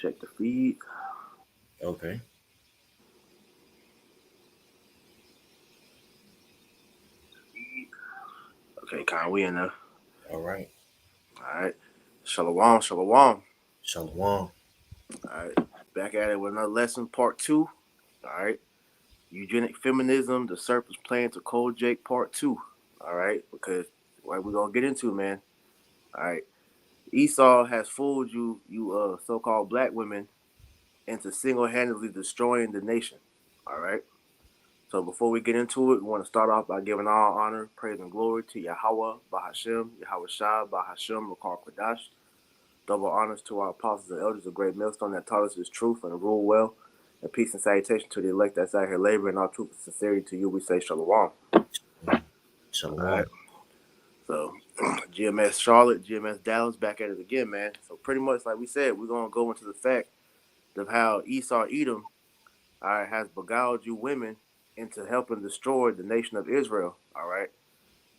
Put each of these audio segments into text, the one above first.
Check the feed. Okay. Okay, Kyle, we in there. All right. All right. Shalom, shalom. Shalom. All right. Back at it with another lesson, part two. All right. Eugenic feminism, the Serpent's plan to Cull Jake, part two. All right. Because what we're going to get into, man. All right. Esau has fooled you so-called black women into single-handedly destroying the nation. All right. So before we get into it, we want to start off by giving all honor, praise, and glory to Yahweh, Bahashem, Yahweh Shah, Bahashem, Rakar Kwadash. Double honors to our apostles and elders of Great Millstone that taught us His truth and rule well. And peace and salutation to the elect that's out here laboring. All truth and sincerity to you, we say shalom. All right. Shalom. So GMS Charlotte, GMS Dallas, back at it again, man. So pretty much like we said, we're gonna go into the fact of how Esau Edom, all right, has beguiled you women into helping destroy the nation of Israel. All right.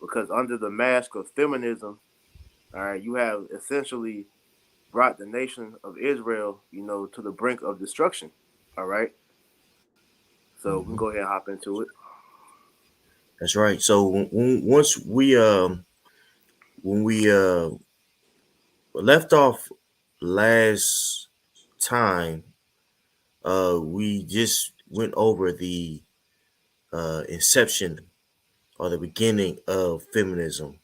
Because under the mask of feminism, all right, you have essentially brought the nation of Israel, to the brink of destruction. All right. So we can Hmm. go ahead and hop into it. That's right. So once we when we left off last time, we just went over the inception or the beginning of feminism,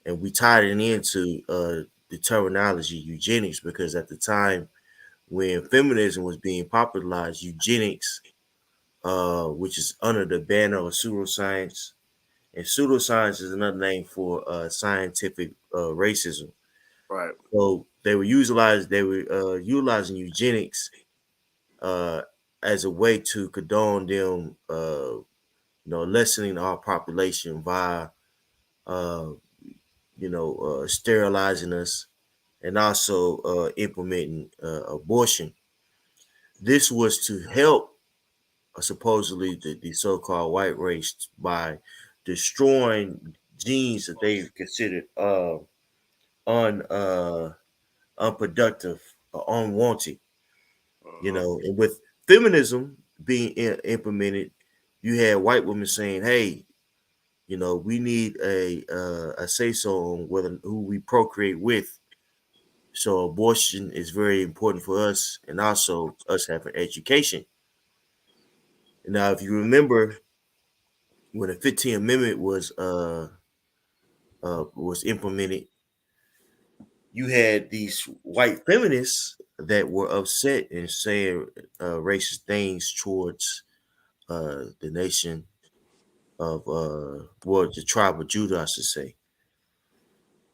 and we tied it into the terminology eugenics because at the time when feminism was being popularized, eugenics, which is under the banner of pseudoscience, and pseudoscience is another name for scientific racism. Right. So they were utilizing eugenics uh, as a way to condone them, lessening our population via, uh, sterilizing us and also implementing abortion. This was to help supposedly the so-called white race by destroying genes that they considered un unproductive or unwanted. Uh-huh. And with feminism being implemented, you had white women saying, "Hey, we need a say so on whether who we procreate with. So abortion is very important for us, and also us having education." Now, if you remember when the 15th Amendment was implemented, you had these white feminists that were upset and saying racist things towards the nation of the tribe of Judah, I should say.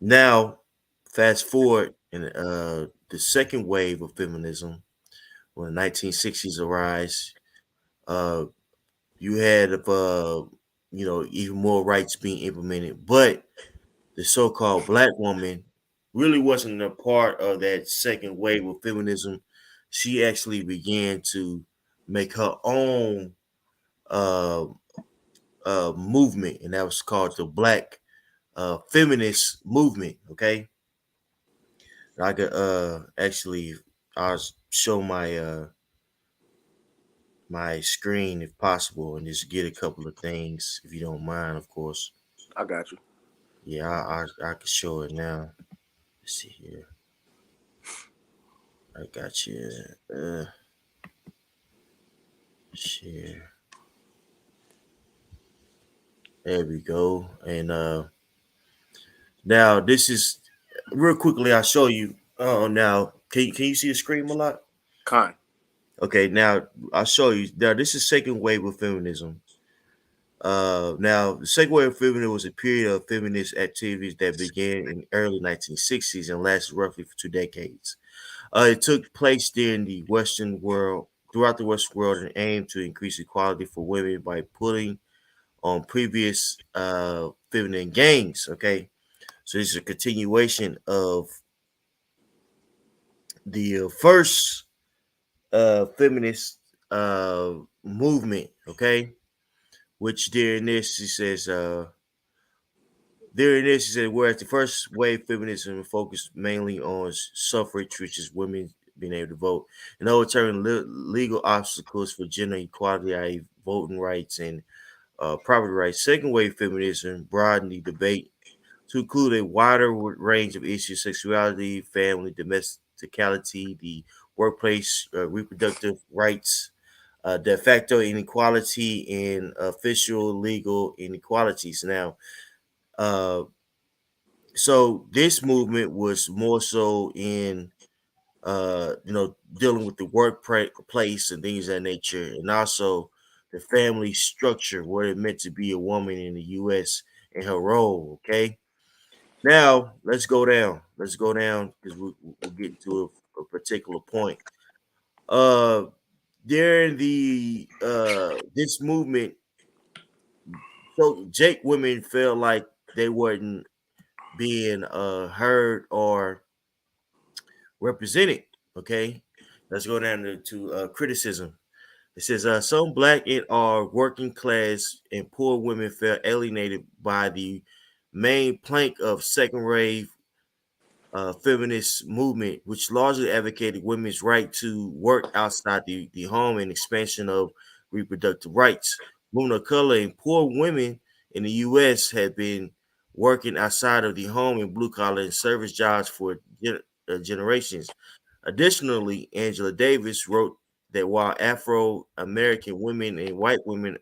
Now, fast forward in the second wave of feminism, when the 1960s arise, uh, you had even more rights being implemented, but the so-called black woman really wasn't a part of that second wave of feminism. She actually began to make her own uh, movement, and that was called the Black Feminist Movement. Okay, I could actually I'll show my screen if possible, and just get a couple of things if you don't mind, of course. I got you. Yeah, I can show it now. Let's see here. I got you. Share. There we go. And now this is real quickly. I'll show you. Oh, now can you see the screen a lot? Kind. Okay, now I'll show you. Now this is second wave of feminism. Now the second wave of feminism was a period of feminist activities that began in early 1960s and lasted roughly for 2 decades. It took place during the Western world, throughout the Western world, and aimed to increase equality for women by pulling on previous feminine gains. Okay, so this is a continuation of the first feminist movement. Okay, which during this he says during this he said whereas the first wave feminism focused mainly on suffrage, which is women being able to vote, and overturning legal obstacles for gender equality, i.e., voting rights and property rights. Second wave feminism broadened the debate to include a wider range of issues: sexuality, family, domesticality, the workplace, reproductive rights, de facto inequality, and official legal inequalities. Now, uh, so this movement was more so in dealing with the workplace and things of that nature, and also the family structure, what it meant to be a woman in the U.S. and her role. Okay, now let's go down. Let's go down because we'll get to a particular point. Uh, During the this movement, so Jake women felt like they weren't being heard or represented. Okay, let's go down to criticism. It says some black and or working class and poor women felt alienated by the main plank of second wave feminist movement, which largely advocated women's right to work outside the home and expansion of reproductive rights. Women of color and poor women in the U.S. had been working outside of the home in blue collar and service jobs for generations. Additionally, Angela Davis wrote that while Afro American women and white women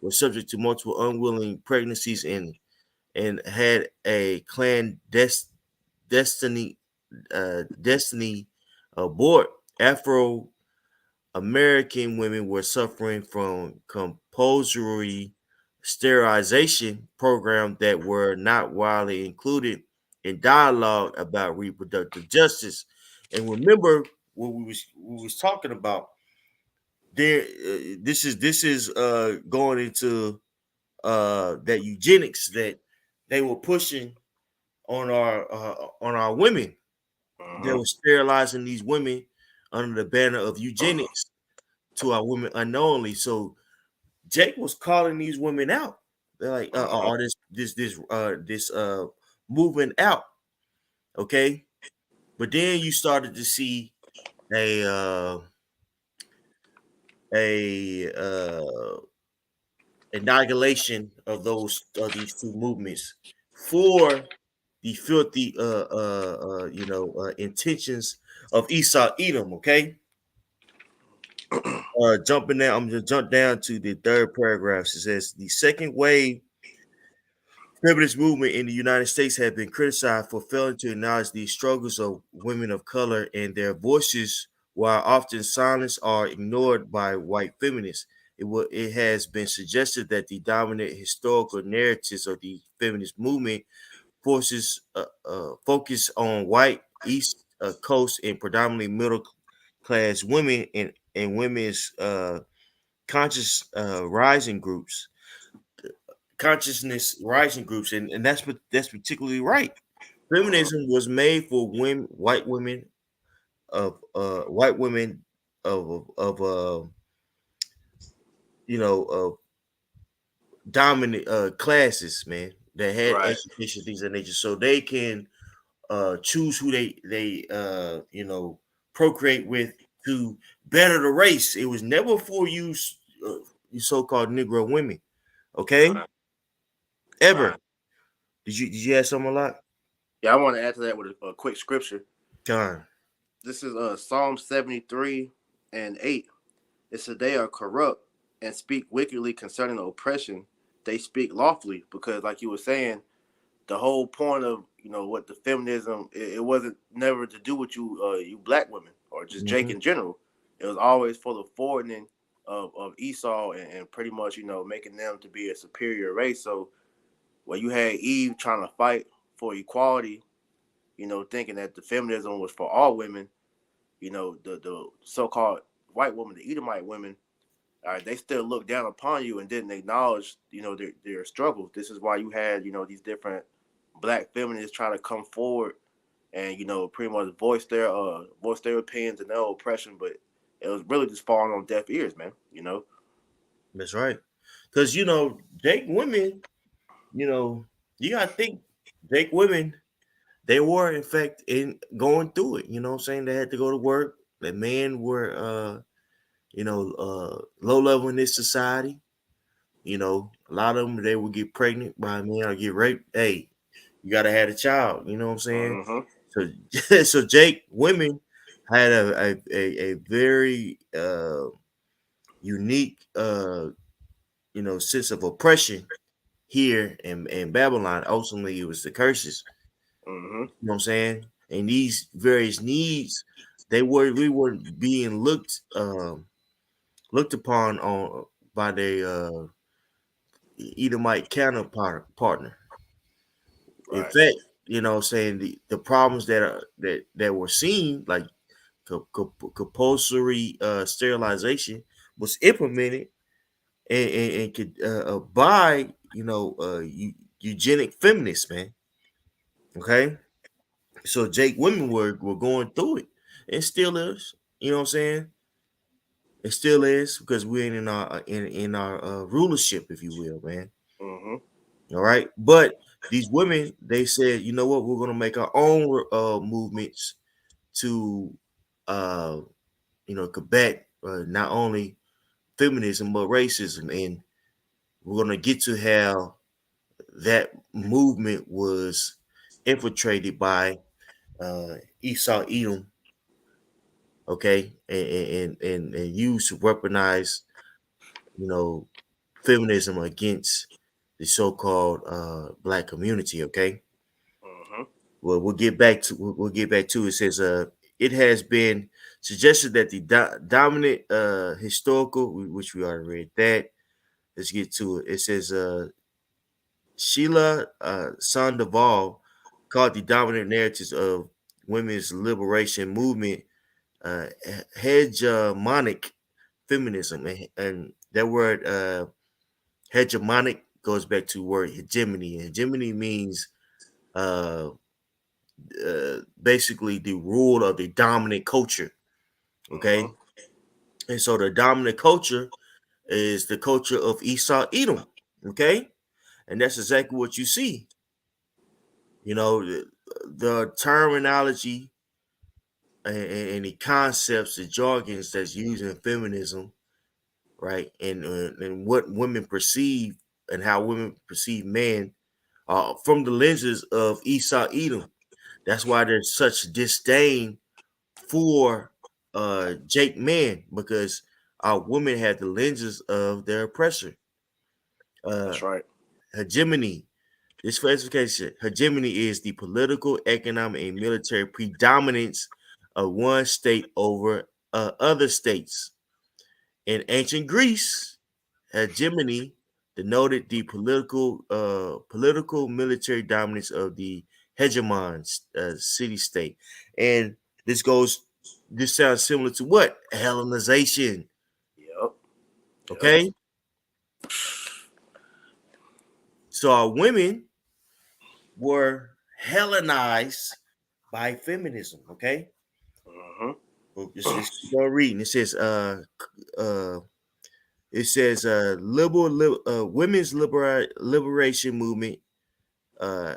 were subject to multiple unwilling pregnancies and had a destiny destiny abort, Afro American women were suffering from compulsory sterilization programs that were not widely included in dialogue about reproductive justice. And remember what we was talking about there. This is going into that eugenics that they were pushing on our women. They Mm-hmm. were sterilizing these women under the banner of eugenics to our women unknowingly. So Jake was calling these women out. They're like, Mm-hmm. or this movement out. Okay, but then you started to see a uh, a annihilation of these two movements for the filthy intentions of Esau Edom. Okay, jumping down, I'm gonna jump down to the third paragraph. It says the second wave feminist movement in the United States has been criticized for failing to acknowledge the struggles of women of color and their voices, while often silenced or ignored by white feminists. It has been suggested that the dominant historical narratives of the feminist movement focus on white East Coast and predominantly middle class women and women's conscious rising groups, consciousness rising groups, and that's particularly right. Feminism was made for women, white women of of dominant classes, man, that had Right. education, things of that nature, so they can choose who they procreate with to better the race. It was never for you so-called Negro women. Okay, Right. ever. Right. Did you have something a lot? Yeah, I want to add to that with a quick scripture. John. This is Psalm 73 and 8. It said, they are corrupt and speak wickedly concerning oppression. They speak lawfully because, like you were saying, the whole point of what the feminism, it wasn't never to do with you black women or just Jake Mm-hmm. in general. It was always for the forwarding of Esau and pretty much making them to be a superior race. So when you had Eve trying to fight for equality, thinking that the feminism was for all women, the so-called white women, the Edomite women, they still looked down upon you and didn't acknowledge, their struggles. This is why you had, these different black feminists trying to come forward and, pretty much voice their opinions and their oppression, but it was really just falling on deaf ears, man. That's right. Because Jake women, you know, you gotta think Jake women, they were in fact in going through it. You know what I'm saying? They had to go to work. that men were low level in this society. A lot of them, they would get pregnant by a man or get raped. Hey, you gotta have a child. You know what I'm saying? Mm-hmm. So so Jake women had a very unique sense of oppression here in Babylon. Ultimately, it was the curses. Mm-hmm. You know what I'm saying? And these various needs, we were being looked upon on by their Edomite counterpart partner. In Right. fact, saying the problems that were seen, like compulsory sterilization, was implemented and could by eugenic feminists, man. Okay, so Jake women were going through it, and still is. You know what I'm saying? It still is because we ain't in our rulership, if you will, man. Mm-hmm. All right, but these women, they said, you know what, we're gonna make our own movements to, uh, combat not only feminism but racism, and we're gonna get to how that movement was infiltrated by Esau Edom, okay, and used to weaponize, you know, feminism against the so-called black community, okay. Mm-hmm. Well, we'll get back to it. It says it has been suggested that the dominant historical, which we already read that. Let's get to it. It says Sheila Sandoval called the dominant narratives of women's liberation movement uh, hegemonic feminism, and that word hegemonic goes back to the word hegemony. Hegemony means uh, basically the rule of the dominant culture. Mm-hmm. Okay, and so the dominant culture is the culture of Esau Edom. Okay, and that's exactly what you see. The terminology and the concepts, the jargons that's used in feminism, right, and what women perceive and how women perceive men from the lenses of Esau Edom. That's why there's such disdain for Jake men, because our women have the lenses of their oppressor. Uh, That's right. Hegemony. This classification, hegemony is the political, economic, and military predominance of one state over other states. In ancient Greece, hegemony denoted the political military dominance of the hegemon city state. And this goes, this sounds similar to what? Hellenization. Yep. Yep. Okay. So our women were Hellenized by feminism. Okay. Mm-hmm. Well, just keep on reading. Uh, it says, women's liberation movement. Uh,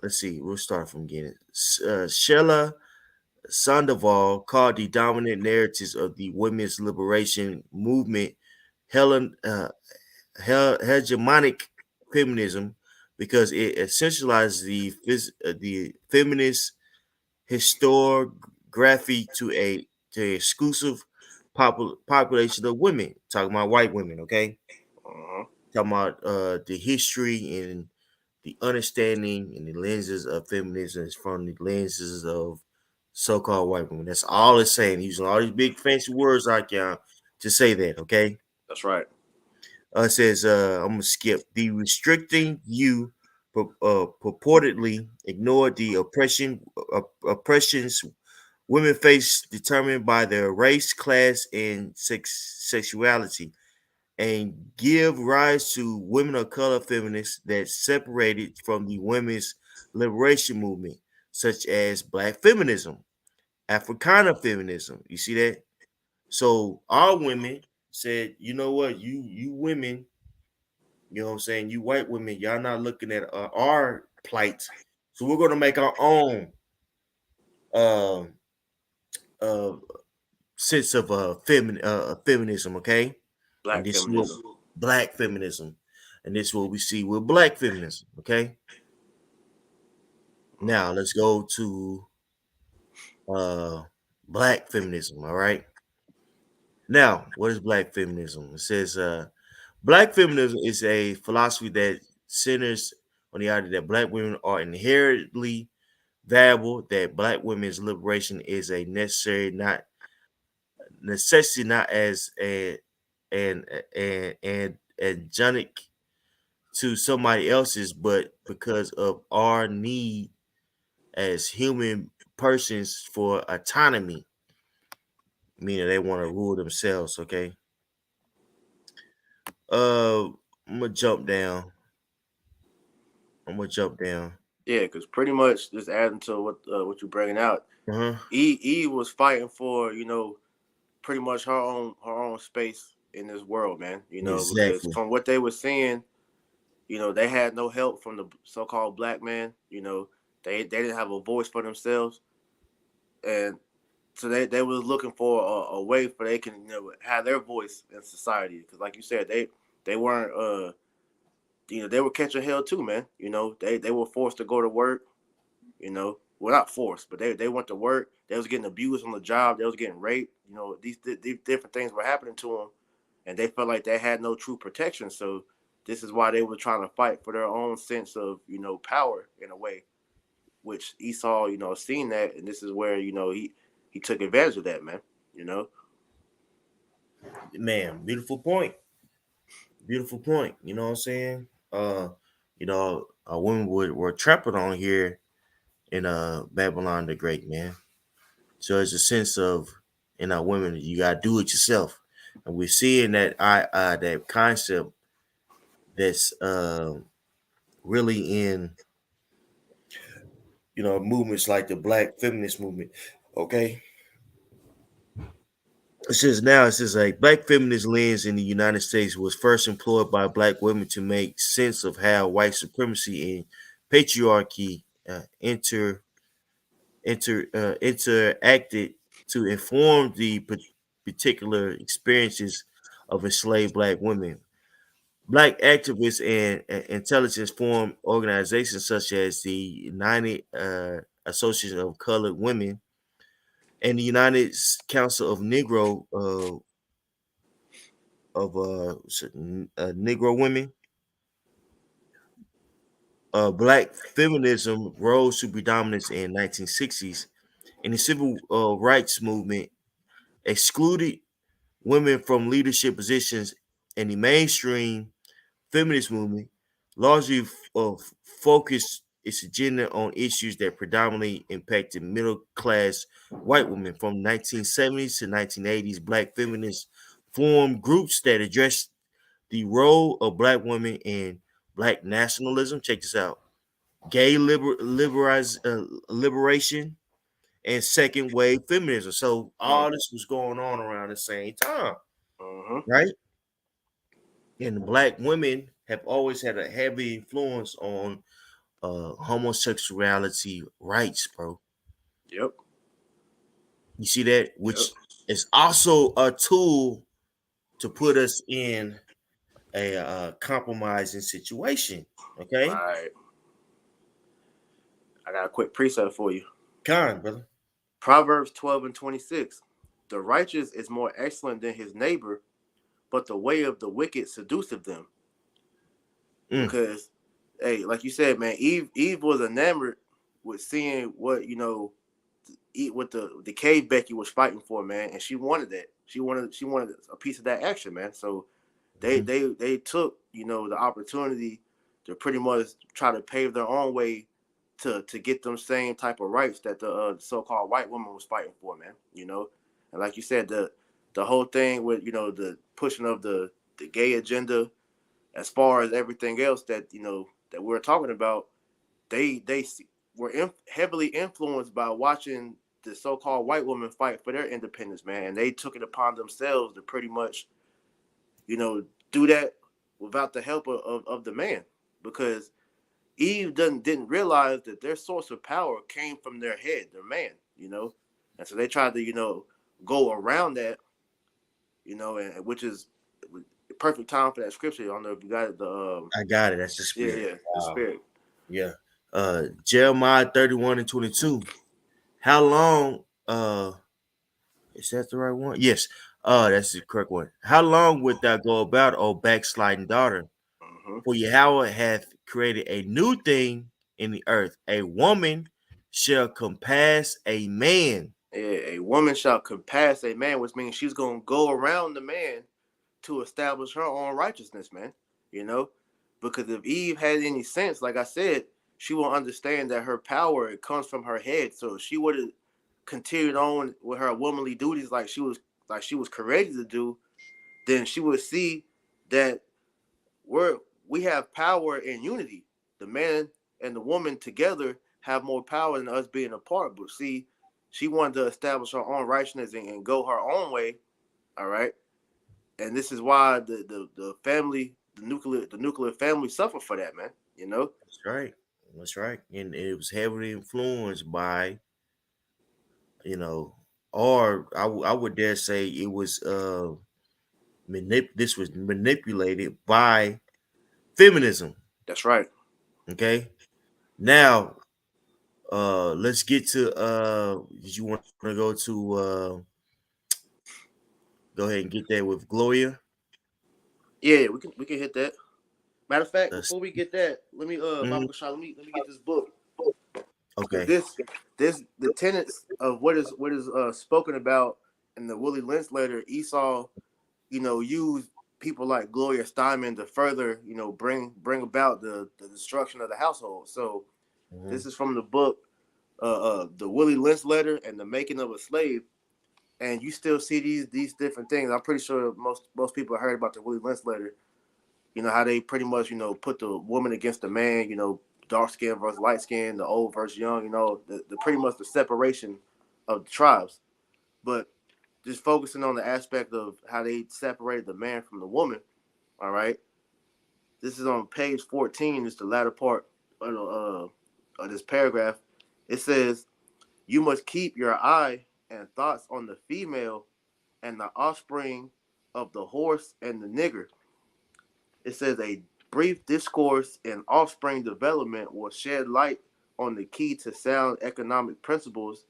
let's see, we'll start from beginning. Shella Sandoval called the dominant narratives of the women's liberation movement Helen, hegemonic feminism because it essentializes the feminist historiography to a exclusive population of women. Talking about white women, okay? Mm-hmm. Talking about the history and the understanding and the lenses of feminism is from the lenses of so-called white women. That's all it's saying. Using all these big fancy words like y'all to say that, okay? That's right. It says, I'm gonna skip the restricting you purportedly ignored the oppressions women face determined by their race, class, and sexuality, and give rise to women of color feminists that separated from the women's liberation movement, such as Black feminism, Africana feminism. You see that? So our women said, you know what, you women, you know what I'm saying, you white women, y'all not looking at our plight, so we're gonna make our own. Um, uh, sense of feminism, okay? And Black this is what feminism. black feminism, and this is what we see with black feminism, okay? Now let's go to uh black feminism, all right? Now, what is black feminism? It says black feminism is a philosophy that centers on the idea that black women are inherently valuable, that black women's liberation is a necessity, not as an adjunct to somebody else's, but because of our need as human persons for autonomy, meaning they want to rule themselves. Okay. Uh, I'm gonna jump down. I'm gonna jump down. Yeah, because pretty much just adding to what you're bringing out, Uh huh. Eve was fighting for pretty much her own space in this world, man. Because Exactly. from what they were seeing, they had no help from the so-called black man. They didn't have a voice for themselves, and so they was looking for a way for they can have their voice in society. Because like you said, they weren't they were catching hell too, man. They were forced to go to work. Well, not forced, but they went to work. They was getting abused on the job. They was getting raped. These different things were happening to them, and they felt like they had no true protection. So this is why they were trying to fight for their own sense of power in a way, which Esau seen that, and this is where he took advantage of that, man. You know. Man, beautiful point. Beautiful point. You know what I'm saying? Women were trampled on here in Babylon the Great, man. So it's a sense of women, you gotta do it yourself. And we're seeing that concept that's really in movements like the black feminist movement. Okay. It says a black feminist lens in the United States was first employed by black women to make sense of how white supremacy and patriarchy interacted to inform the particular experiences of enslaved black women. Black activists and intelligence formed organizations such as the United Association of Colored Women and the United Council of Negro women. Black feminism rose to predominance in 1960s, and the civil rights movement excluded women from leadership positions, and the mainstream feminist movement largely focused its agenda on issues that predominantly impacted middle class white women. From 1970s to 1980s, black feminists formed groups that addressed the role of black women in black nationalism. Check this out: gay liberation and second wave feminism. So Mm. all this was going on around the same time, Mm-hmm. right? And black women have always had a heavy influence on homosexuality rights, bro. Yep. You see that, Yep. which is also a tool to put us in a compromising situation. Okay, Right. I got a quick preset for you. kind brother. Proverbs 12:26. The righteous is more excellent than his neighbor, but the way of the wicked seduceth them. Mm, Because, hey, like you said, man, Eve was enamored with seeing what eat what the cave Becky was fighting for, man, and she wanted that. She wanted a piece of that action, man. So they mhm. they they took the opportunity to pretty much try to pave their own way to get them same type of rights that the so-called white woman was fighting for, man. And like you said, the whole thing with the pushing of the gay agenda, as far as everything else that we're talking about, they were heavily influenced by watching the so-called white women fight for their independence, man, and they took it upon themselves to pretty much do that without the help of the man, because Eve didn't realize that their source of power came from their head, their man, and so they tried to go around that, and which is perfect time for that scripture. I don't know if you got it. I got it. That's the Yeah, spirit. yeah, the Wow. spirit. Yeah. Jeremiah 31:22. How long is that the right one? Yes. That's the correct one. How long wilt thou go about, O backsliding daughter? Hmm. For Yahweh hath created a new thing in the earth. A woman shall compass a man. A woman shall compass a man, which means she's gonna go around the man to establish her own righteousness, man. You know, because if Eve had any sense, like I said, she will understand that her power it comes from her head. So if she would have continued on with her womanly duties like she was created to do, then she would see that we have power in unity. The man and the woman together have more power than us being apart. But see, she wanted to establish her own righteousness and go her own way. All right, and this is why the family, the nuclear family suffer for that, man. You know. That's right. That's right. And it was heavily influenced by, you know, or I would dare say it was this was manipulated by feminism. That's right. Okay. Now, let's get to did you want to go to go ahead and get that with Gloria? Yeah, we can hit that. Matter of fact, That's, before we get that, let me Baba mhm. Kasha, let me get this book because Okay. this the tenets of what is spoken about in the Willie Lynch letter. Esau, use people like Gloria Steinem to further, bring about the destruction of the household. So Mhm. this is from the book, the Willie Lynch letter and the making of a slave. And you still see these different things. I'm pretty sure most people heard about the Willie Lynch letter. You know how they pretty much put the woman against the man. Dark skin versus light skin, the old versus young. The pretty much the separation of the tribes. But just focusing on the aspect of how they separated the man from the woman. All right, this is on page 14. It's the latter part of this paragraph. It says, "You must keep your eye and thoughts on the female and the offspring of the horse and the nigger." It says a brief discourse in offspring development will shed light on the key to sound economic principles.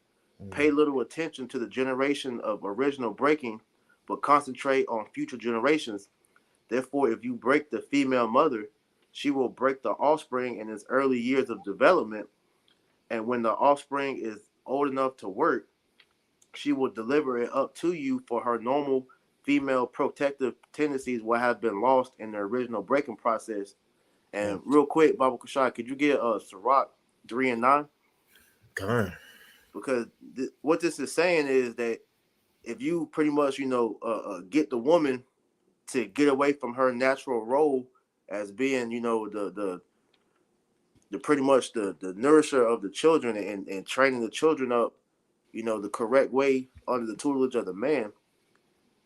Pay Mhm. little attention to the generation of original breaking, but concentrate on future generations. Therefore, if you break the female mother, she will break the offspring in its early years of development. And when the offspring is old enough to work, she will deliver it up to you, for her normal female protective tendencies will have been lost in the original breaking process. And Mm. real quick, Baba Kushai, could you get Sirach 3 and 9? Done. Because what this is saying is that if you pretty much, get the woman to get away from her natural role as being, the pretty much the nourisher of the children and training the children up, the correct way under the tutelage of the man,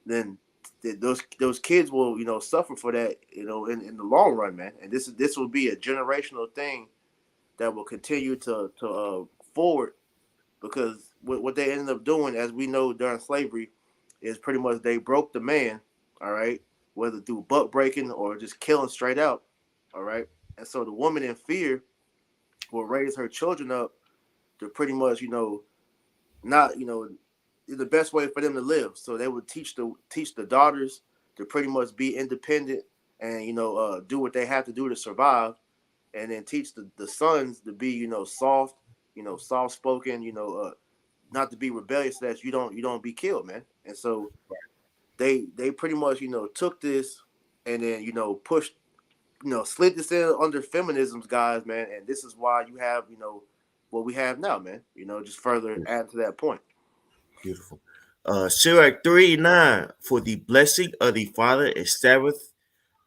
then those kids will suffer for that in the long run, man. And this will be a generational thing that will continue to forward, because what they ended up doing, as we know during slavery, is pretty much they broke the man, all right, whether through buck breaking or just killing straight out, all right. And so the woman in fear will raise her children up to pretty much not the best way for them to live. So they would teach the daughters to pretty much be independent and do what they have to do to survive, and then teach the sons to be soft, soft spoken, not to be rebellious, so that you don't be killed, man. And so they pretty much took this and then pushed, slid this in under feminism's guys, man. And this is why you have what we have now, man. Just further add to that point. Beautiful. Sirach 3:9. For the blessing of the father establisheth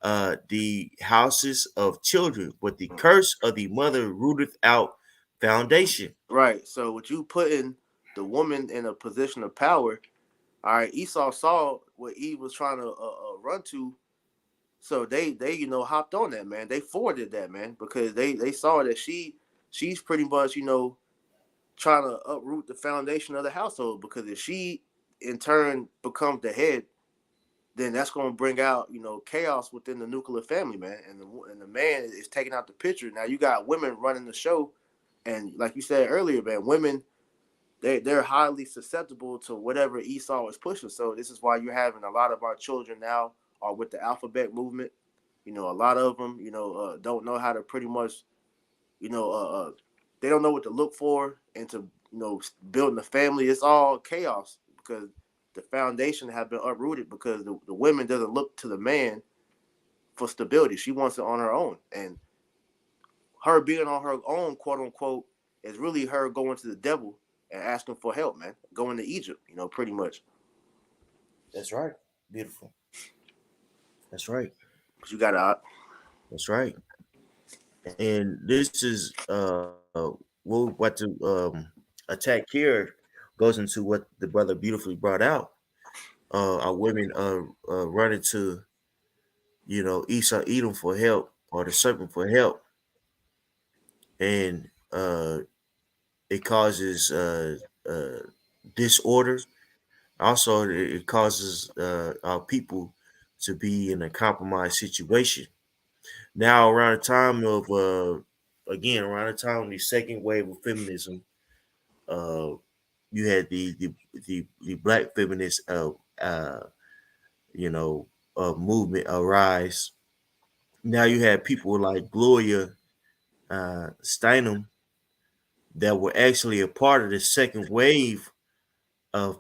the houses of children, but the curse of the mother rooteth out foundation. Right. So with you putting the woman in a position of power, all right, Esau saw what Eve was trying to run to. So they hopped on that, man. They forwarded that, man, because they saw that she's pretty much trying to uproot the foundation of the household, because if she in turn becomes the head, then that's going to bring out chaos within the nuclear family, man. And the man is taking out the picture. Now you got women running the show, and like you said earlier, man, women they're highly susceptible to whatever Esau is pushing. So this is why you're having a lot of our children now are with the alphabet movement. A lot of them, don't know how to pretty much, you know, they don't know what to look for and to, building a family. It's all chaos because the foundation have been uprooted because the woman doesn't look to the man for stability. She wants it on her own. And her being on her own, quote unquote, is really her going to the devil and asking for help, man. Going to Egypt, pretty much. That's right. Beautiful. That's right. But you got to, That's right. And this is what we're about to attack here goes into what the brother beautifully brought out. Our women running to Esau Edom for help or the serpent for help, and it causes disorder. Also, it causes our people to be in a compromised situation. Now, around the time of again, around the time of the second wave of feminism, uh, you had the black feminist you know movement arise. Now you had people like Gloria Steinem that were actually a part of the second wave of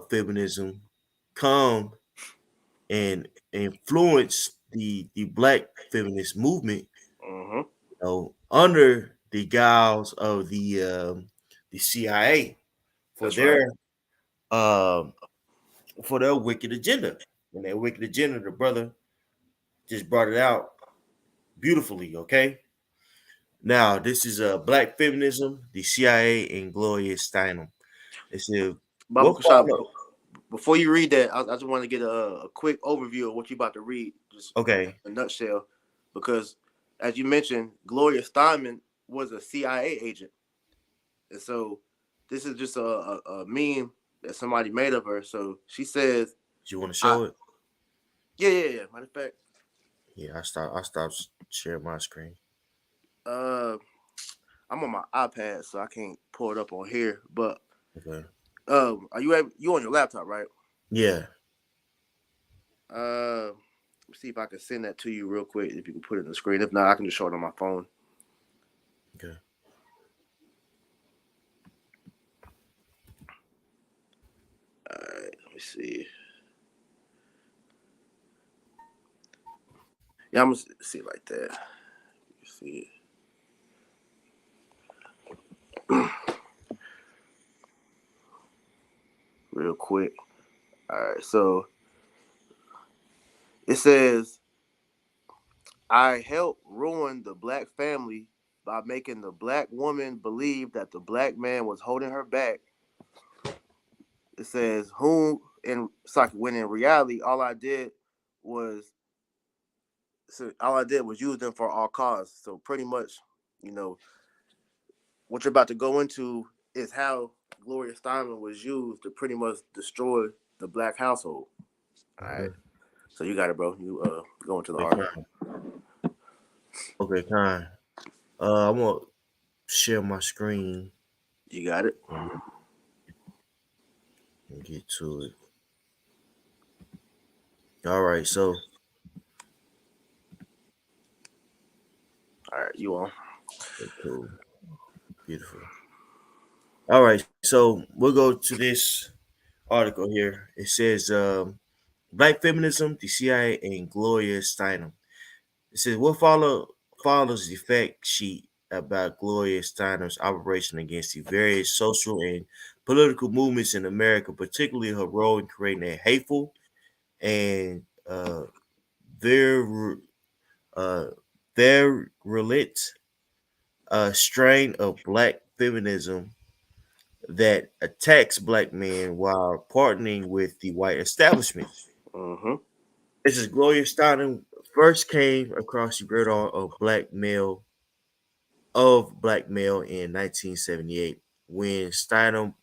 feminism come and influence the black feminist movement, mm-hmm. under the guise of the CIA for That's right. um for their wicked agenda. And that wicked agenda, the brother just brought it out beautifully. Okay, now this is black feminism, the CIA, and Gloria Steinem. It said Baba what Kushab, follow. before you read that, I just want to get a quick overview of what you're about to read, just Okay, in a nutshell, because as you mentioned, Gloria Steinem was a CIA agent, and so this is just a meme that somebody made of her. So she says, do you want to "I show it? yeah yeah yeah." Matter of fact, Yeah, I stopped sharing my screen. uh, I'm on my iPad, so I can't pull it up on here. But Okay. are you on your laptop, right? Yeah. Let's see if I can send that to you real quick. If you can put it in the screen. If not, I can just show it on my phone. Okay. All right, let me see. Yeah, I'm gonna see it like that. You see it real quick. All right, so it says, "I helped ruin the black family by making the black woman believe that the black man was holding her back." It says, "Whom in it's like when in reality, was all I did was use them for all cause." So pretty much, you know, what you're about to go into is how Gloria Steinem was used to pretty much destroy the black household. All right. Okay. So you got it, bro. You go into the Okay. article. Kind. Okay. Kind. I'm gonna share my screen You got it. and get to it. All right. So All right, you on. cool. Beautiful. All right. So we'll go to this article here. It says Black Feminism, the CIA, and Gloria Steinem. It says what follows the fact sheet about Gloria Steinem's operation against the various social and political movements in America, particularly her role in creating a hateful and very uh, virulent strain of black feminism that attacks black men while partnering with the white establishment. Mm-hmm. This is Gloria Steinem first came across the radar of black male in 1978 when Steinem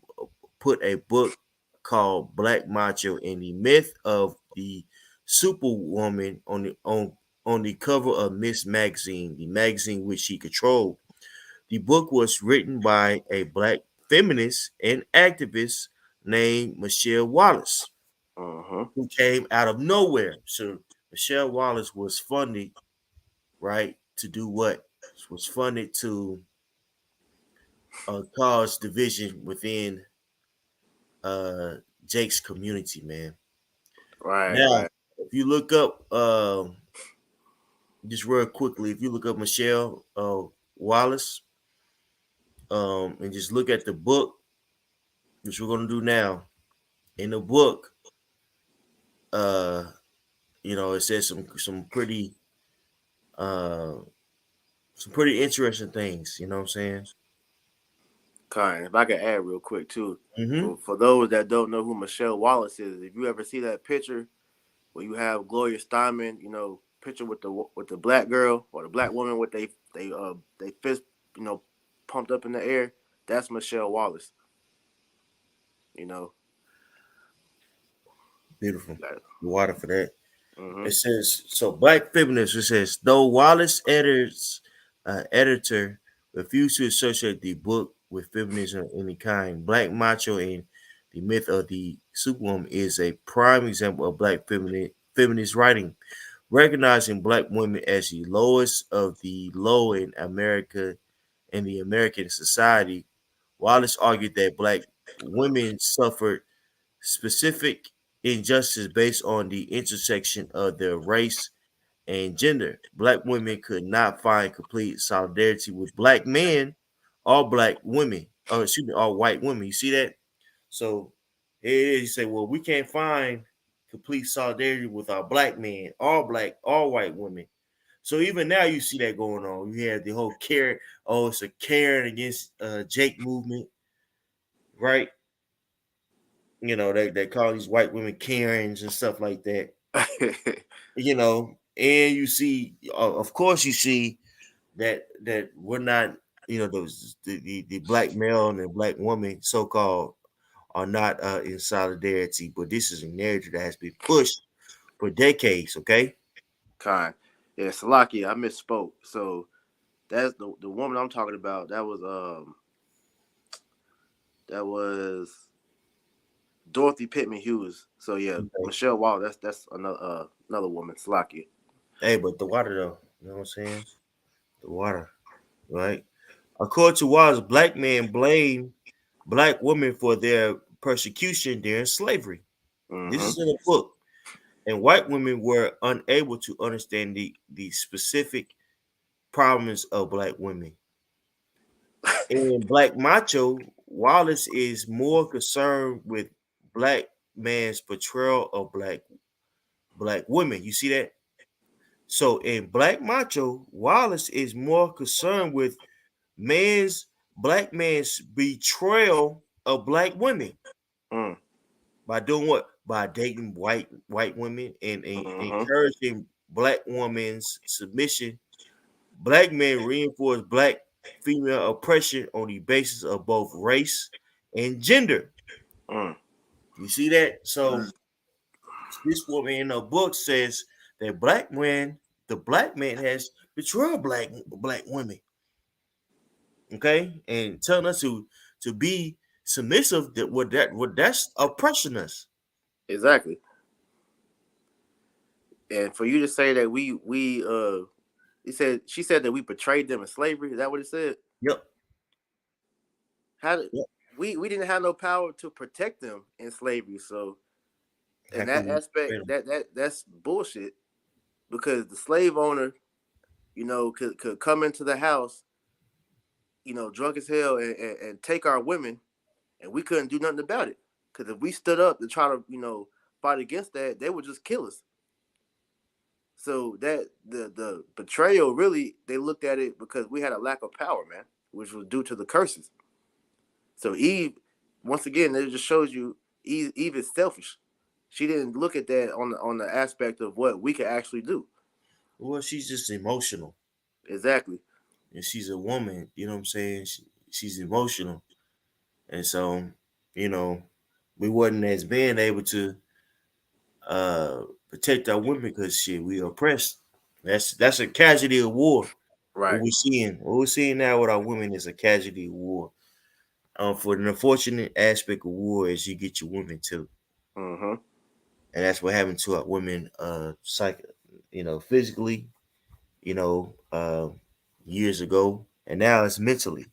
put a book. called Black Macho and the Myth of the Superwoman on the cover of Miss Magazine, the magazine which she controlled. The book was written by a black feminist and activist named Michelle Wallace, Mm-hmm. who came out of nowhere. So Michelle Wallace was funded, right, to do what? Was funded to cause division within uh, Jake's community, man. Right, Now, right. if you look up, just real quickly, if you look up Michelle Wallace, and just look at the book, which we're gonna do now. In the book, uh, it says uh some pretty interesting things. You know what I'm saying? Kind. If I could add real quick too, Mm-hmm. for those that don't know who Michelle Wallace is, if you ever see that picture where you have Gloria Steinem, picture with the black girl or the black woman with they fist, you know, pumped up in the air, that's Michelle Wallace. You know, Beautiful. that. The water for that. Mm-hmm. It says so. Black feminists. It says though Wallace editor refused to associate the book with feminism of any kind. Black macho and the myth of the superwoman is a prime example of black feminist writing, recognizing black women as the lowest of the low in the American society. Wallace argued that black women suffered specific injustice based on the intersection of their race and gender. Black women could not find complete solidarity with black men or black women, or excuse me, or white women. You see that? So here it is. You say, well, we can't find complete solidarity with our black men, all white women. So even now you see that going on. You have the whole Karen, oh, it's a Karen against Jake movement, right? They call these white women Karens and stuff like that. And you see, of course, you see that we're not, those the black male and the black woman, so called, are not in solidarity. But this is a narrative that has been pushed for decades. Okay. Kind. Yeah, Salaki, I misspoke. So that's the woman I'm talking about. That was Dorothy Pittman Hughes. So yeah, Okay. Michelle Wallace. That's another woman. Salaki. Hey, but the water though, you know what I'm saying? The water, right? According to Wallace, black men blame black women for their persecution during slavery. This Mm-hmm. is in a book. And white women were unable to understand the specific problems of black women. In Black Macho, Wallace is more concerned with black man's portrayal of black women. You see that? So in Black Macho, Wallace is more concerned with man's black man's betrayal of black women Mm. by doing what? By dating white women and Mm-hmm. encouraging black women's submission. Black men reinforce black female oppression on the basis of both race and gender. Mm. You see that? So this woman in her book says that the black man has betrayed black women. Okay, and telling us to be submissive. That's oppressing us. Exactly. And for you to say that she said that we betrayed them in slavery. Is that what it said? Yep. How did Yep. we didn't have no power to protect them in slavery? So How in could that we aspect, betray them? that's bullshit because the slave owner, could come into the house, drunk as hell and take our women, and we couldn't do nothing about it. Because if we stood up to try to, fight against that, they would just kill us. So that the betrayal really they looked at it because we had a lack of power, man, which was due to the curses. So Eve, once again, it just shows you Eve is selfish. She didn't look at that on the aspect of what we could actually do. Well, she's just emotional, Exactly. and she's a woman. You know what I'm saying? She's emotional, and so you know, we wasn't as being able to uh protect our women because shit, we oppressed. That's a casualty of war. Right. What we're seeing now with our women is a casualty of war. For the unfortunate aspect of war is you get your women too, Mm-hmm. and that's what happened to our women, physically, you know, years ago, and now it's mentally.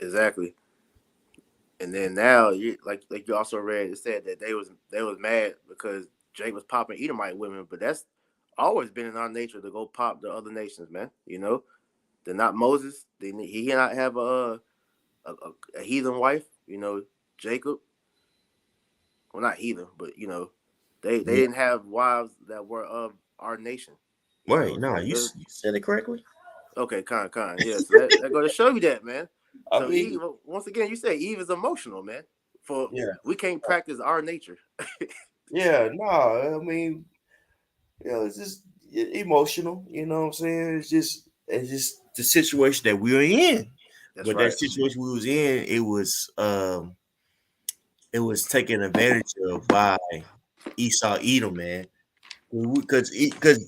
Exactly. And then now, like you also read, it said that they was mad because Jake was popping Edomite women, but that's always been in our nature to go pop the other nations, man. They're not Moses. He cannot have a heathen wife. Jacob. Well, not heathen, but they Yeah, didn't have wives that were of our nation. right. Nah, So you they're you said it correctly. okay, kind, yeah. So that go to show you that, man. I So Eve, mean, once again, you say Eve is emotional, man. For yeah, we can't practice our nature. yeah. Nah, I mean, it's just emotional. You know what I'm saying? It's just the situation that we were in. That's But that right. situation we was in, it was taken advantage of by Esau Edom, man. Because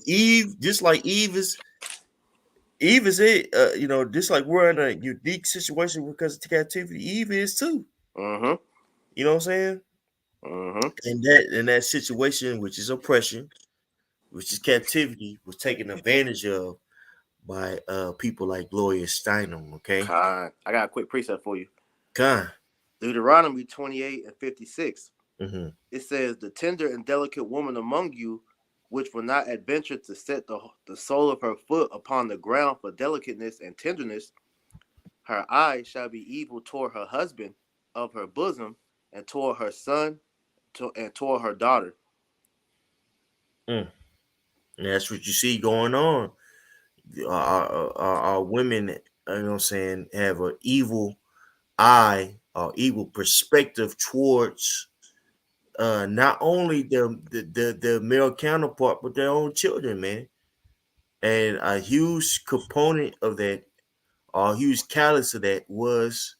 Eve, just like Eve is it. Just like we're in a unique situation because of captivity. Eve is too. Mm-hmm. You know what I'm saying? Mm-hmm. And that situation, which is oppression, which is captivity, was taken advantage of by people like Gloria Steinem. Okay, Kind. I got a quick precept for you. God. Deuteronomy 28:56. Mm-hmm. It says, "The tender and delicate woman among you, which will not adventure to set the sole of her foot upon the ground for delicateness and tenderness, her eye shall be evil toward her husband of her bosom, and toward her son, and toward her daughter." Mm. And that's what you see going on. Our women, you know what I'm saying, have an evil eye or evil perspective towards not only the male counterpart, but their own children, man. And a huge component of that, or a huge catalyst of that, was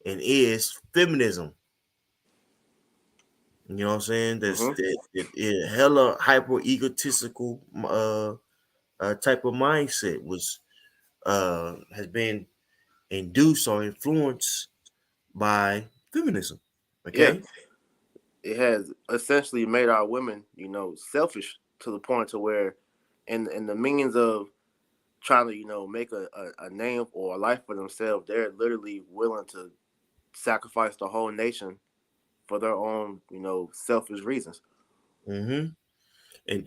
and is feminism. You know what I'm saying? That's Mm-hmm. that hella hyper egotistical type of mindset was has been induced or influenced by feminism. Yeah, Okay. it has essentially made our women, selfish to the point to where, in the means of trying to, make a name or a life for themselves, they're literally willing to sacrifice the whole nation for their own, selfish reasons. Mm-hmm.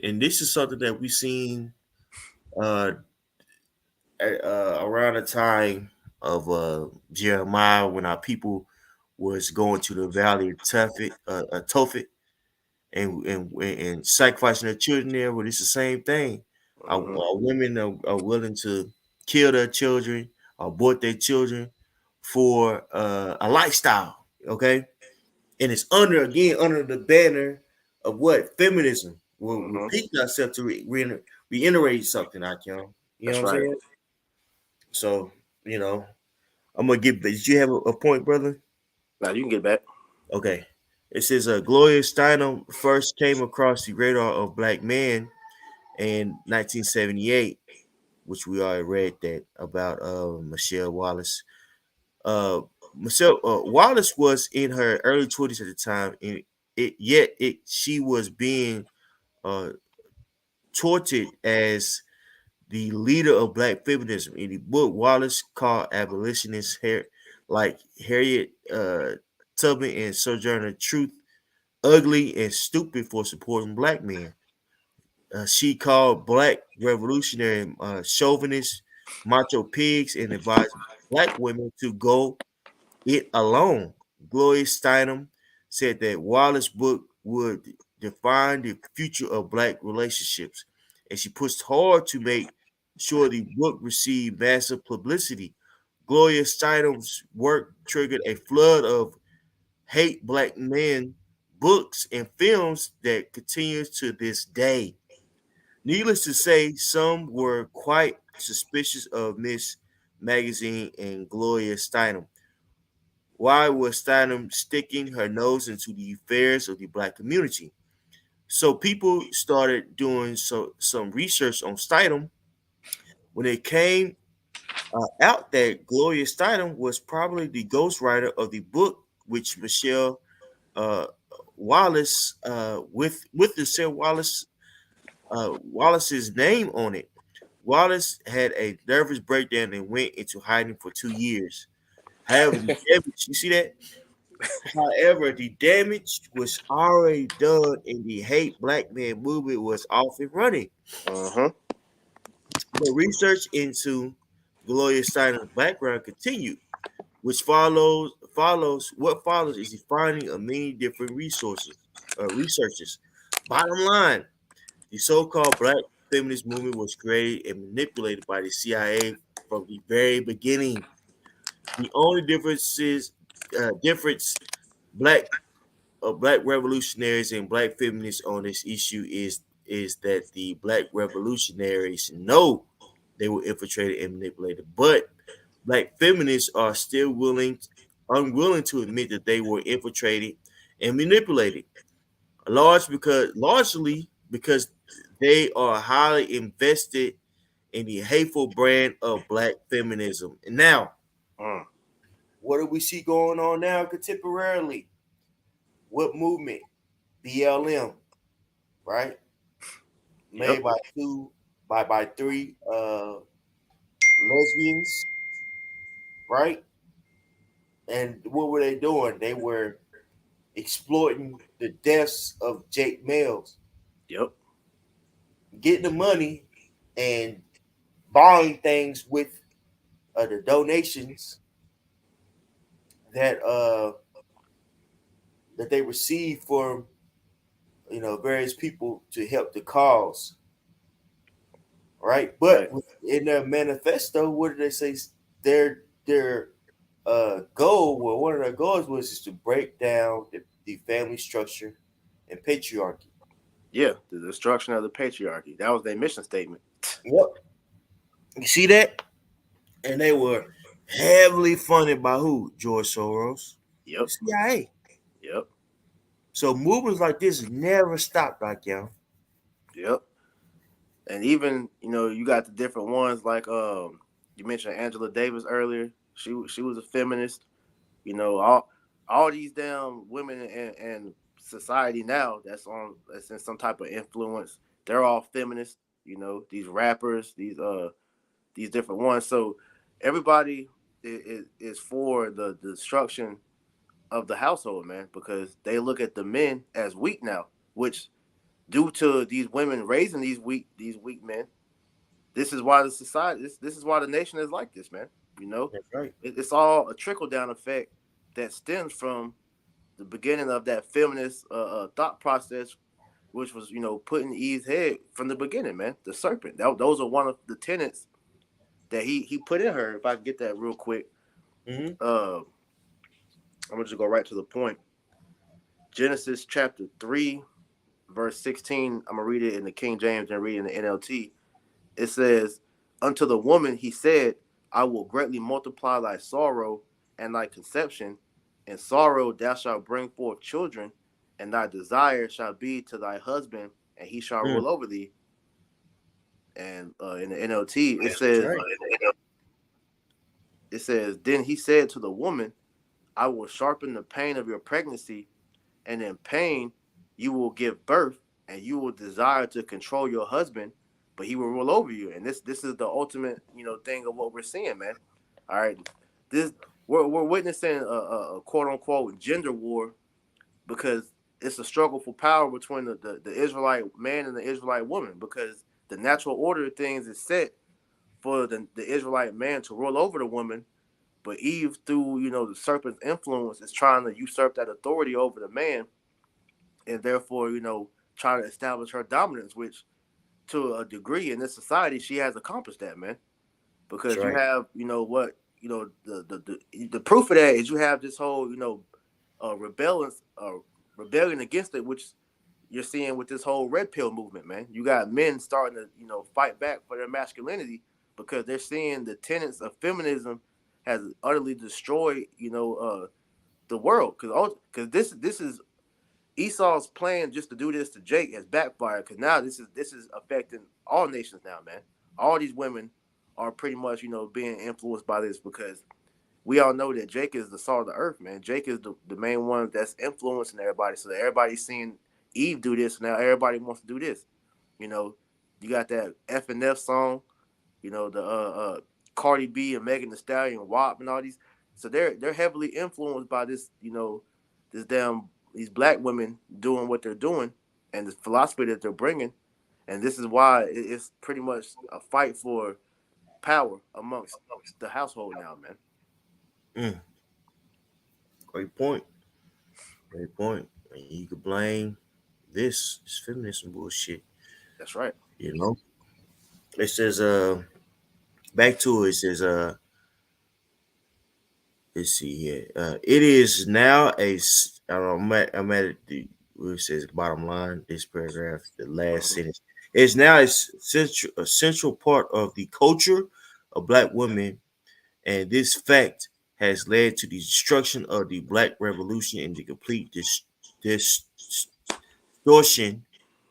And this is something that we seen uh, around the time of Jeremiah when our people was going to the valley of Tophet and sacrificing their children there. But it's the same thing. Hmm. Our women are willing to kill their children, abort their children for a lifestyle. Okay, and it's under the banner of what feminism. We're Hmm. repeating ourselves to reiterate something, I can. You know what That's I'm right. saying? So you know, I'm gonna give. Did you have a point, brother? Now you can get back. Okay. It says Gloria Steinem first came across the radar of black men in 1978, which we already read that about Michelle Wallace. Uh, Michelle Wallace was in her early 20s at the time, and she was being uh, tortured as the leader of black feminism. In the book, Wallace called abolitionists like Harriet Tubman and Sojourner Truth ugly and stupid for supporting black men. She called black revolutionary chauvinists, macho pigs, and advised black women to go it alone. Gloria Steinem said that Wallace's book would define the future of black relationships, and she pushed hard to make sure the book received massive publicity. Gloria Steinem's work triggered a flood of hate black men books and films that continues to this day. Needless to say, some were quite suspicious of Miss Magazine and Gloria Steinem. Why was Steinem sticking her nose into the affairs of the black community? So people started doing some research on Steinem when it came out that Gloria Steinem was probably the ghostwriter of the book which Michelle uh, Wallace with the Sarah Wallace's name on it. Wallace had a nervous breakdown and went into hiding for 2 years. However, the damage, you see that? However, the damage was already done and the hate black man movement was off and running. Uh-huh. But research into Gloria Steinem's background continued, which follows what follows is the finding of many different researchers. Bottom line, the so-called black feminist movement was created and manipulated by the CIA from the very beginning. The only difference black black revolutionaries and black feminists on this issue is that the black revolutionaries know they were infiltrated and manipulated, but black feminists are still unwilling to admit that they were infiltrated and manipulated. Largely because they are highly invested in the hateful brand of black feminism. And now, Mm. what do we see going on now contemporarily? What movement? BLM, right? Yep. Made by three lesbians, right? And what were they doing? They were exploiting the deaths of Jake males, Yep. getting the money and buying things with the donations that that they received from various people to help the cause, right? But Right. in their manifesto, what did they say? Their goal, well, one of their goals was just to break down the family structure and patriarchy. Yeah. The destruction of the patriarchy. That was their mission statement. Yep. You see that? And they were heavily funded by who? George Soros, the Yep. CIA. Yep. So movements like this never stop, Doc Young. Yep. And even you got the different ones like you mentioned Angela Davis earlier. She was a feminist. All these damn women in society now that's in some type of influence. They're all feminists. These rappers, these different ones. So everybody is for the destruction of the household, man, because they look at the men as weak now, which due to these women raising these weak men, this is why the society this is why the nation is like this, man. You know, That's right. it's all a trickle down effect that stems from the beginning of that feminist thought process, which was put in Eve's head from the beginning, man. The serpent. Those are one of the tenets that he put in her. If I can get that real quick, Mm-hmm. I'm gonna just go right to the point. Genesis chapter 3, verse 16. I'm gonna read it in the King James and read it in the NLT. It says, "Unto the woman he said, I will greatly multiply thy sorrow and thy conception. In sorrow thou shalt bring forth children, and thy desire shall be to thy husband, and he shall Mm. rule over thee." And in the NLT, it That's says, right. "Then he said to the woman, I will sharpen the pain of your pregnancy, and in pain you will give birth, and you will desire to control your husband, but he will rule over you." And this is the ultimate thing of what we're seeing, man. All right, this we're witnessing a quote unquote gender war because it's a struggle for power between the Israelite man and the Israelite woman, because the natural order of things is set for the Israelite man to rule over the woman, but Eve, through the serpent's influence, is trying to usurp that authority over the man, and therefore try to establish her dominance. Which, to a degree, in this society, she has accomplished that, man. That's Because you right. have what the proof of that is you have this whole rebellion rebellion against it, which you're seeing with this whole red pill movement, man. You got men starting to fight back for their masculinity because they're seeing the tenets of feminism has utterly destroyed the world because this is Esau's plan just to do this to Jake has backfired because now this is affecting all nations now, man. All these women are pretty much being influenced by this because we all know that Jake is the salt of the earth, man. Jake is the main one that's influencing everybody. So everybody's seeing Eve do this. Now everybody wants to do this. You know, you got that F and F song. The Cardi B and Megan Thee Stallion, WAP, and all these. So they're heavily influenced by this. This damn these black women doing what they're doing and the philosophy that they're bringing. And this is why it's pretty much a fight for power amongst the household now, man. Mm, great point. Great point. And you could blame this feminism bullshit. That's right. You know, it says back to it. It says let's see here. It is now I don't know. I'm at the where it says bottom line. This paragraph, the last Hmm. sentence. It's now a central part of the culture of black women, and this fact has led to the destruction of the Black Revolution and the complete distortion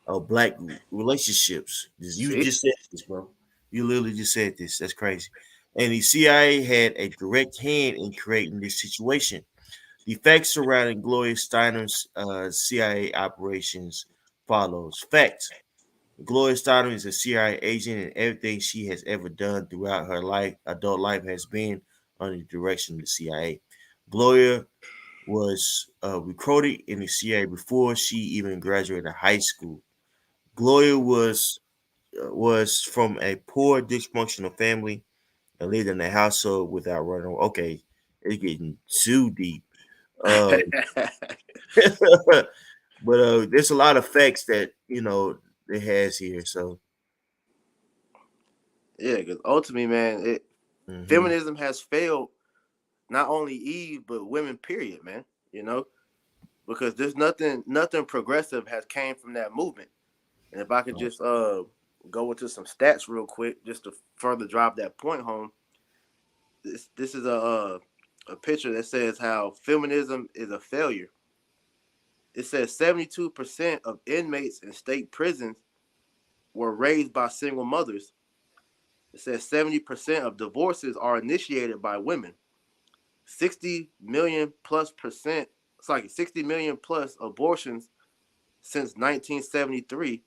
of black relationships. You See? just said this, bro. You literally just said this. That's crazy. And the CIA had a direct hand in creating this situation. The facts surrounding Gloria Steinem's CIA operations follows. Fact: Gloria Steinem is a CIA agent, and everything she has ever done throughout her adult life, has been under the direction of the CIA. Gloria was recruited in the CIA before she even graduated high school. Gloria was from a poor, dysfunctional family and lived in a household without running. Okay, it's getting too deep. Uh, but there's a lot of facts that it has here. So, Yeah, because ultimately, man, hmm feminism has failed not only Eve but women. Period, man. You know, because there's nothing progressive has came from that movement. And if I could just go into some stats real quick, just to further drive that point home, this is a picture that says how feminism is a failure. It says 72% of inmates in state prisons were raised by single mothers. It says 70% of divorces are initiated by women. 60 million plus percent, sorry, 60 million plus abortions since 1973.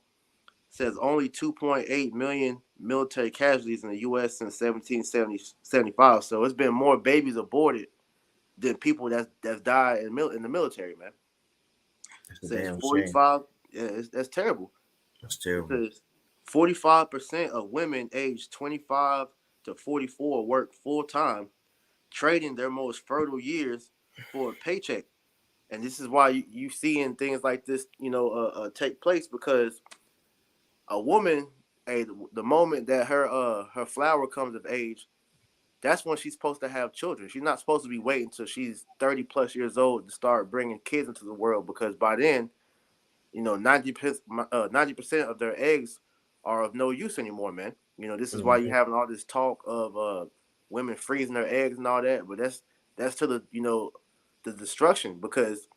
Says only 2.8 million military casualties in the U.S. since 1775. So it's been more babies aborted than people that's died in the military, man. that's a Says damn shame. 45. Yeah, that's terrible. That's It terrible. says 45% of women aged 25 to 44 work full time, trading their most fertile years for a paycheck. And this is why you seeing things like this, take place because a woman, the moment that her flower comes of age, that's when she's supposed to have children. She's not supposed to be waiting until she's 30 plus years old to start bringing kids into the world because by then, 90% of their eggs are of no use anymore, man. This is why you're Mhm. having all this talk of women freezing their eggs and all that, but that's to the destruction because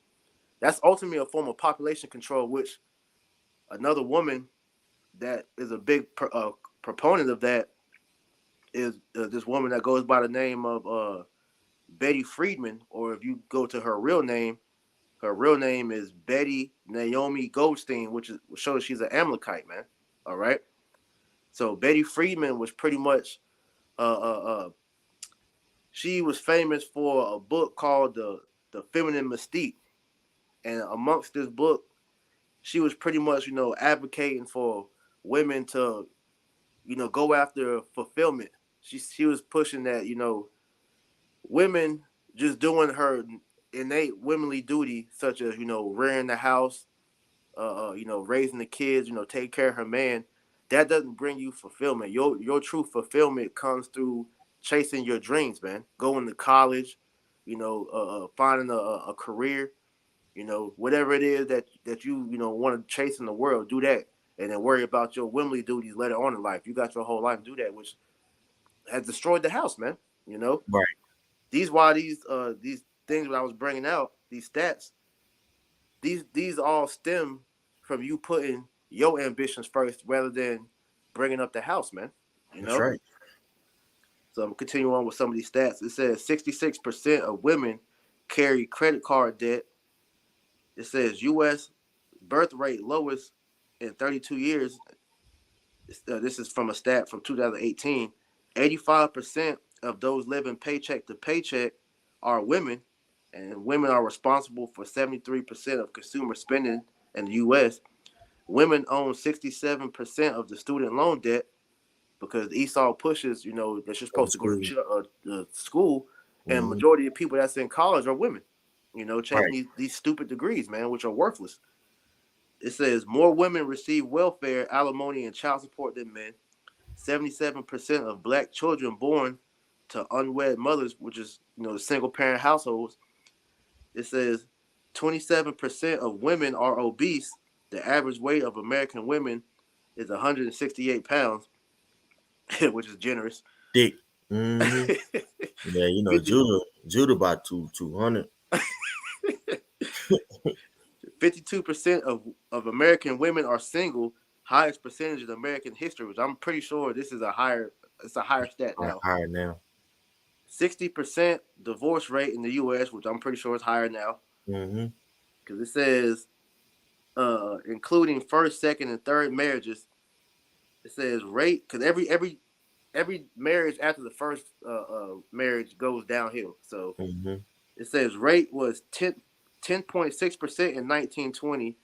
that's ultimately a form of population control, which another woman that is a big proponent of that is this woman that goes by the name of Betty Friedman, or if you go to her real name is Betty Naomi Goldstein, which shows she's an Amalekite, man. All right. So Betty Friedman was pretty much she was famous for a book called the Feminine Mystique, and amongst this book, she was pretty much advocating for women to go after fulfillment. She was pushing that women just doing her innate womanly duty, such as rearing the house, raising the kids, taking care of her man. That doesn't bring you fulfillment. Your true fulfillment comes through chasing your dreams, man. Going to college, finding a career, whatever it is that you want to chase in the world. Do that, and then worry about your womanly duties later on in life. You got your whole life to do that, which has destroyed the house, man. You know Right. these things that I was bringing out, these stats, these all stem from you putting your ambitions first rather than bringing up the house, man. You That's know. right. So I'm continuing on with some of these stats. It says 66% of women carry credit card debt. It says U.S. birth rate lowest in 32 years. This is from a stat from 2018. 85% of those living paycheck to paycheck are women, and women are responsible for 73% of consumer spending in the U.S. Women own 67% of the student loan debt because Esau pushes, that you're Go to supposed to go school. to school, and Hmm. majority of people that's in college are women, chasing Right. these stupid degrees, man, which are worthless. It says more women receive welfare, alimony, and child support than men. 77% of black children born to unwed mothers, which is, the single parent households. It says 27% of women are obese. The average weight of American women is 168 pounds, which is generous. Thick. Hmm. Yeah, you know, 50, Judah about 200. 52% of American women are single, highest percentage in American history, which I'm pretty sure this is it's a higher stat now. Higher now. 60% divorce rate in the US, which I'm pretty sure is higher now. Hmm. Because it says including first, second, and third marriages. It says rate because every marriage after the first marriage goes downhill. So Hmm. it says rate was 10.6% in 1920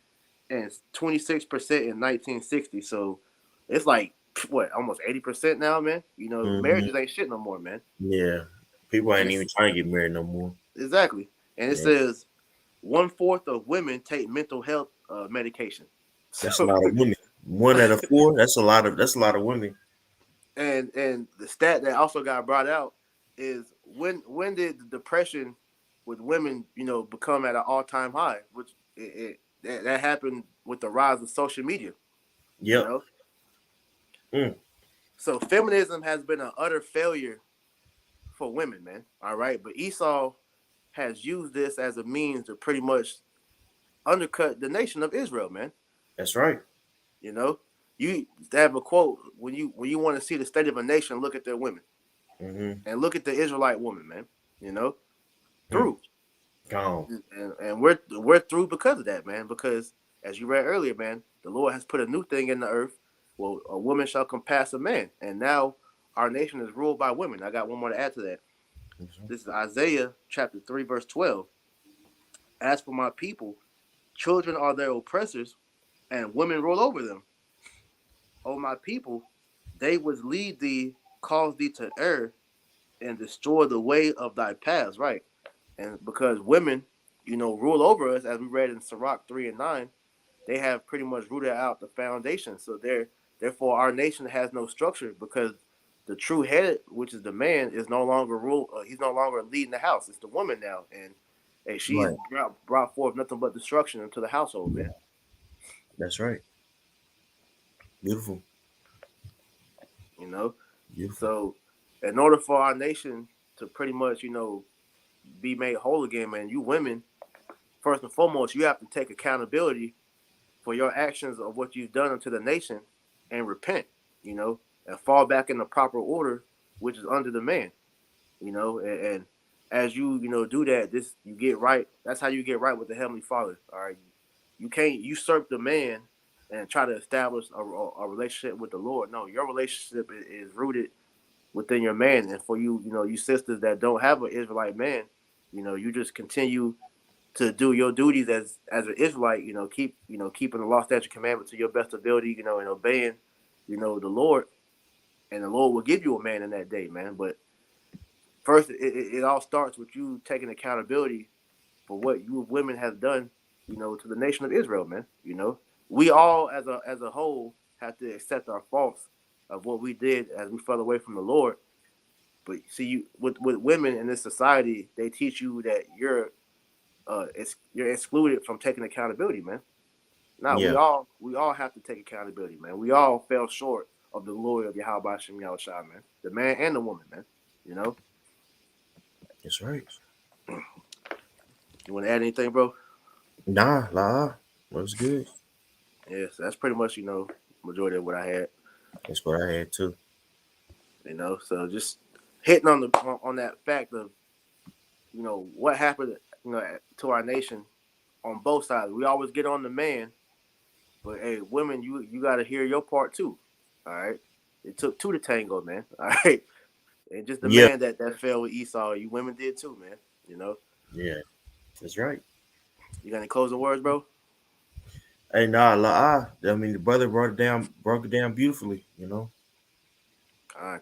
and 26% in 1960. So it's like what, almost 80% now, man. Hmm. Marriages ain't shit no more, man. Yeah. People And ain't even it's trying to get married no more. exactly. And it Yeah. says 1/4 of women take mental health medication. That's a So lot of women. One out of four. That's a lot of women. and the stat that also got brought out is when did the depression with women become at an all-time high, which that happened with the rise of social media. you Yep. know Mm. so feminism has been an utter failure for women, man. All right, but Esau has used this as a means to pretty much undercut the nation of Israel, man. That's right. you know you have a quote: when you want to see the state of a nation, look at their women, Hmm. and look at the Israelite woman, man. you know Mm. through. Gone. And we're through because of that, man. Because as you read earlier, man, the Lord has put a new thing in the earth. Well, a woman shall compass a man, and now our nation is ruled by women. I got one more to add to that. This is Isaiah chapter 3, verse 12. As for my people, children are their oppressors, and women rule over them. O my people, they would lead thee, cause thee to err, and destroy the way of thy paths. Right. And because women, rule over us, as we read in Sirach 3 and 9, they have pretty much rooted out the foundation. So therefore, our nation has no structure because the true head, which is the man, is no longer rule. He's no longer leading the house. It's the woman now, and she's Right. brought forth nothing but destruction into the household, man. That's right. Beautiful. You know, Beautiful. so in order for our nation to pretty much, be made whole again, man, you women, first and foremost, you have to take accountability for your actions of what you've done unto the nation and repent, and fall back in the proper order, which is under the man, and as you do that, this you get right. That's how you get right with the Heavenly Father. All right. You can't usurp the man and try to establish a relationship with the Lord. No, your relationship is rooted within your man. And for you sisters that don't have an Israelite man, you just continue to do your duties as an Israelite, keeping the law, statute, commandment to your best ability, and obeying, the Lord, and the Lord will give you a man in that day, man. But first, it all starts with you taking accountability for what you women have done, to the nation of Israel, man. We all as a whole have to accept our faults of what we did as we fell away from the Lord. But see, you with women in this society, they teach you that you're excluded from taking accountability, man. Now we Yeah. all we all have to take accountability, man. We all fell short of the glory of Yahweh Shem Yahushua, man. The man and the woman, man. You know. That's right. You want to add anything, bro? Nah, nah, that was good. Yeah, so that's pretty much majority of what I had. That's what I had too. So just hitting on that fact of what happened to our nation on both sides. We always get on the man, but hey, women, you got to hear your part too. All right, it took two to tango, man. All right, and just the Yeah, man that fell with Esau, you women did too, man. You know, yeah, that's right. you got any closing words, bro? Hey, nah, la. I mean, the brother broke it down beautifully. You know.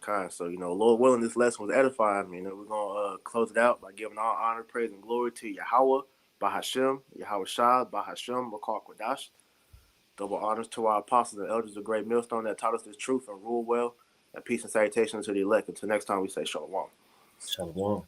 Kind. So, Lord willing, this lesson was edifying. We're going to close it out by giving all honor, praise, and glory to Yahweh, Bahashem, Yahweh Shah, Bahashem, Makar Kwadash. Double honors to our apostles and elders of Great Millstone that taught us this truth and rule well. And peace and salutation to the elect. Until next time, we say Shalom. Shalom.